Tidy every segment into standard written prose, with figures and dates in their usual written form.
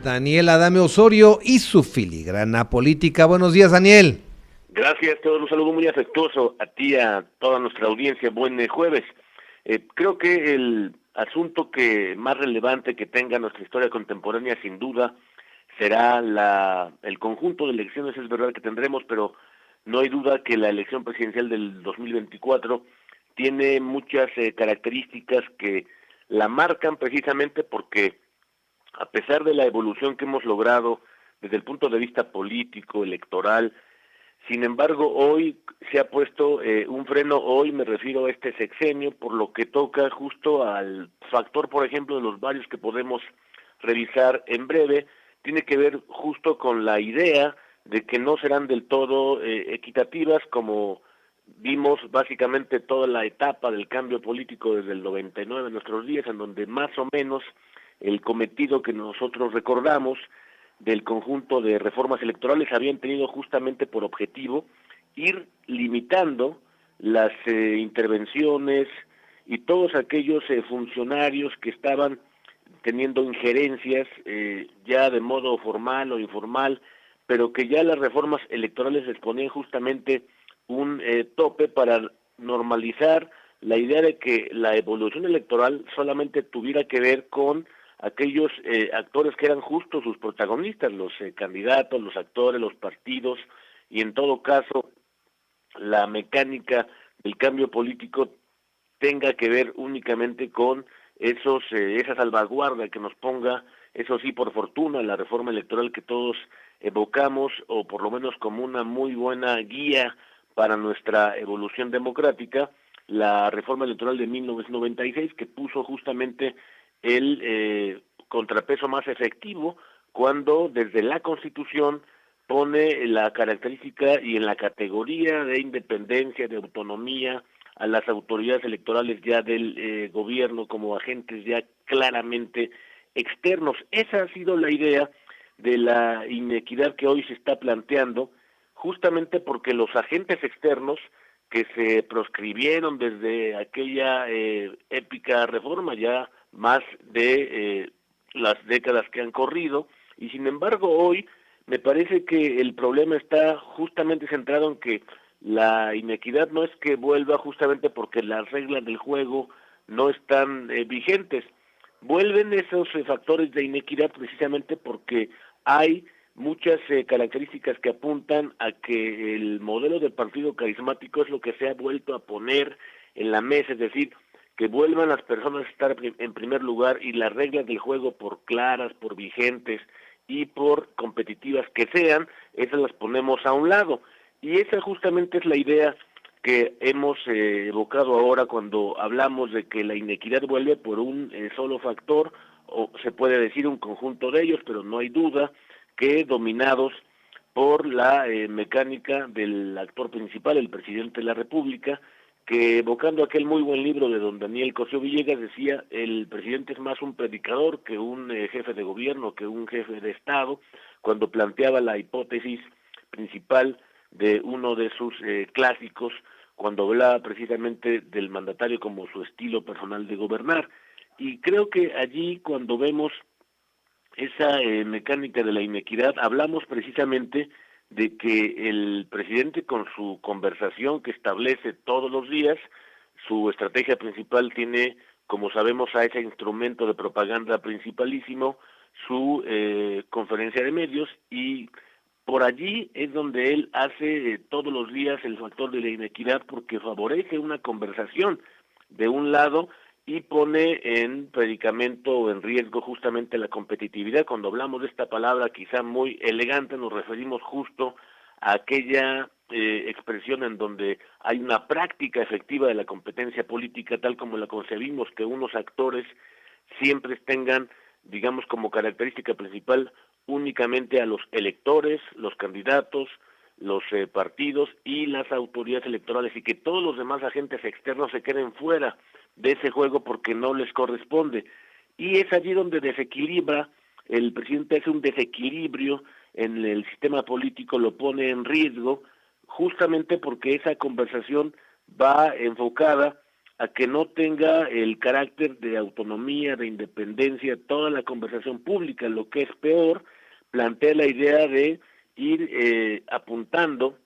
Daniel Adame Osorio y su filigrana política. Buenos días, Daniel. Gracias, te doy un saludo muy afectuoso a ti, a toda nuestra audiencia. Buen jueves. Creo que el asunto que más relevante que tenga nuestra historia contemporánea, sin duda, será el conjunto de elecciones. Es verdad que tendremos, pero no hay duda que la elección presidencial del 2024 tiene muchas características que la marcan precisamente porque, a pesar de la evolución que hemos logrado desde el punto de vista político, electoral, sin embargo, hoy se ha puesto un freno. Hoy me refiero a este sexenio, por lo que toca justo al factor, por ejemplo, de los varios que podemos revisar en breve. Tiene que ver justo con la idea de que no serán del todo equitativas, como vimos básicamente toda la etapa del cambio político desde el 99 en nuestros días, en donde más o menos el cometido que nosotros recordamos del conjunto de reformas electorales habían tenido justamente por objetivo ir limitando las intervenciones y todos aquellos funcionarios que estaban teniendo injerencias ya de modo formal o informal, pero que ya las reformas electorales les ponían justamente un tope para normalizar la idea de que la evolución electoral solamente tuviera que ver con aquellos actores que eran justo sus protagonistas, los candidatos, los actores, los partidos, y en todo caso la mecánica del cambio político tenga que ver únicamente con esa salvaguarda que nos ponga, eso sí, por fortuna, la reforma electoral que todos evocamos, o por lo menos como una muy buena guía para nuestra evolución democrática, la reforma electoral de 1996, que puso justamente el contrapeso más efectivo cuando desde la Constitución pone la característica y en la categoría de independencia, de autonomía, a las autoridades electorales ya del gobierno como agentes ya claramente externos. Esa ha sido la idea de la inequidad que hoy se está planteando, justamente porque los agentes externos que se proscribieron desde aquella épica reforma, ya más de las décadas que han corrido, y sin embargo hoy me parece que el problema está justamente centrado en que la inequidad no es que vuelva justamente porque las reglas del juego no están vigentes. Vuelven esos factores de inequidad precisamente porque hay muchas características que apuntan a que el modelo de partido carismático es lo que se ha vuelto a poner en la mesa, es decir, que vuelvan las personas a estar en primer lugar y las reglas del juego, por claras, por vigentes y por competitivas que sean, esas las ponemos a un lado. Y esa justamente es la idea que hemos evocado ahora cuando hablamos de que la inequidad vuelve por un solo factor, o se puede decir un conjunto de ellos, pero no hay duda que dominados por la mecánica del actor principal, el presidente de la República, que evocando aquel muy buen libro de don Daniel Cosío Villegas decía: el presidente es más un predicador que un jefe de gobierno, que un jefe de Estado, cuando planteaba la hipótesis principal de uno de sus clásicos, cuando hablaba precisamente del mandatario como su estilo personal de gobernar. Y creo que allí, cuando vemos esa mecánica de la inequidad, hablamos precisamente de que el presidente, con su conversación que establece todos los días, su estrategia principal tiene, como sabemos, a ese instrumento de propaganda principalísimo, su conferencia de medios, y por allí es donde él hace todos los días el factor de la inequidad, porque favorece una conversación de un lado y pone en predicamento o en riesgo justamente la competitividad. Cuando hablamos de esta palabra quizá muy elegante, nos referimos justo a aquella expresión en donde hay una práctica efectiva de la competencia política tal como la concebimos, que unos actores siempre tengan, digamos, como característica principal únicamente a los electores, los candidatos, los partidos y las autoridades electorales, y que todos los demás agentes externos se queden fuera de ese juego porque no les corresponde. Y es allí donde desequilibra, el presidente hace un desequilibrio en el sistema político, lo pone en riesgo, justamente porque esa conversación va enfocada a que no tenga el carácter de autonomía, de independencia, toda la conversación pública. Lo que es peor, plantea la idea de ir apuntando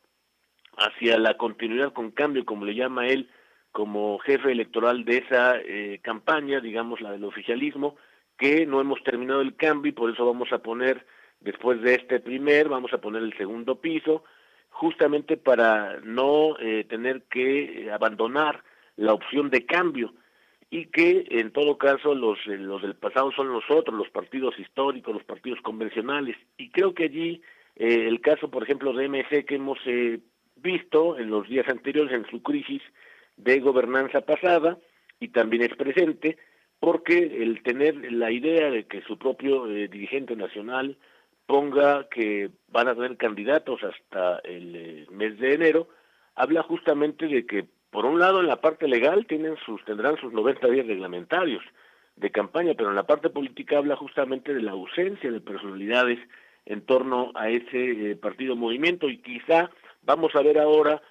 hacia la continuidad con cambio, como le llama él, como jefe electoral de esa campaña, digamos la del oficialismo, que no hemos terminado el cambio y por eso vamos a poner, después de este vamos a poner el segundo piso, justamente para no tener que abandonar la opción de cambio y que en todo caso los del pasado son nosotros, los partidos históricos, los partidos convencionales, y creo que allí el caso, por ejemplo, de MC que hemos visto en los días anteriores en su crisis de gobernanza pasada y también es presente, porque el tener la idea de que su propio dirigente nacional ponga que van a tener candidatos hasta el mes de enero, habla justamente de que, por un lado, en la parte legal tendrán sus 90 días reglamentarios de campaña, pero en la parte política habla justamente de la ausencia de personalidades en torno a ese partido movimiento, y quizá vamos a ver ahora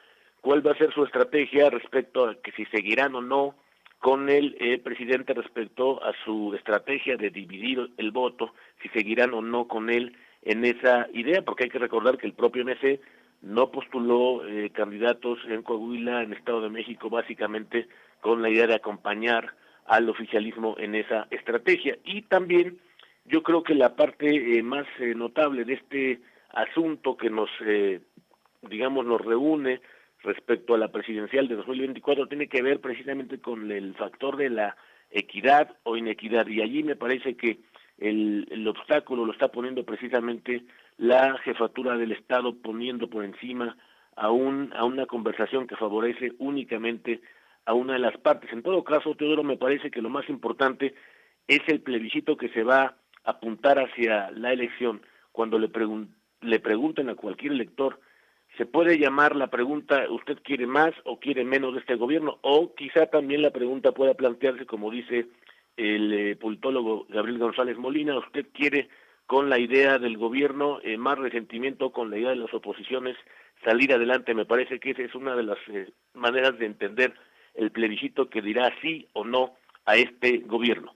cuál va a ser su estrategia respecto a que si seguirán o no con el presidente respecto a su estrategia de dividir el voto, si seguirán o no con él en esa idea, porque hay que recordar que el propio MC no postuló candidatos en Coahuila, en Estado de México, básicamente con la idea de acompañar al oficialismo en esa estrategia. Y también yo creo que la parte más notable de este asunto que nos reúne respecto a la presidencial de 2024 tiene que ver precisamente con el factor de la equidad o inequidad, y allí me parece que el obstáculo lo está poniendo precisamente la jefatura del Estado, poniendo por encima a una conversación que favorece únicamente a una de las partes. En todo caso, Teodoro, me parece que lo más importante es el plebiscito que se va a apuntar hacia la elección. Cuando le pregunten a cualquier elector, se puede llamar la pregunta: ¿usted quiere más o quiere menos de este gobierno? O quizá también la pregunta pueda plantearse, como dice el politólogo Gabriel González Molina: ¿usted quiere, con la idea del gobierno, más resentimiento, con la idea de las oposiciones, salir adelante? Me parece que esa es una de las maneras de entender el plebiscito que dirá sí o no a este gobierno.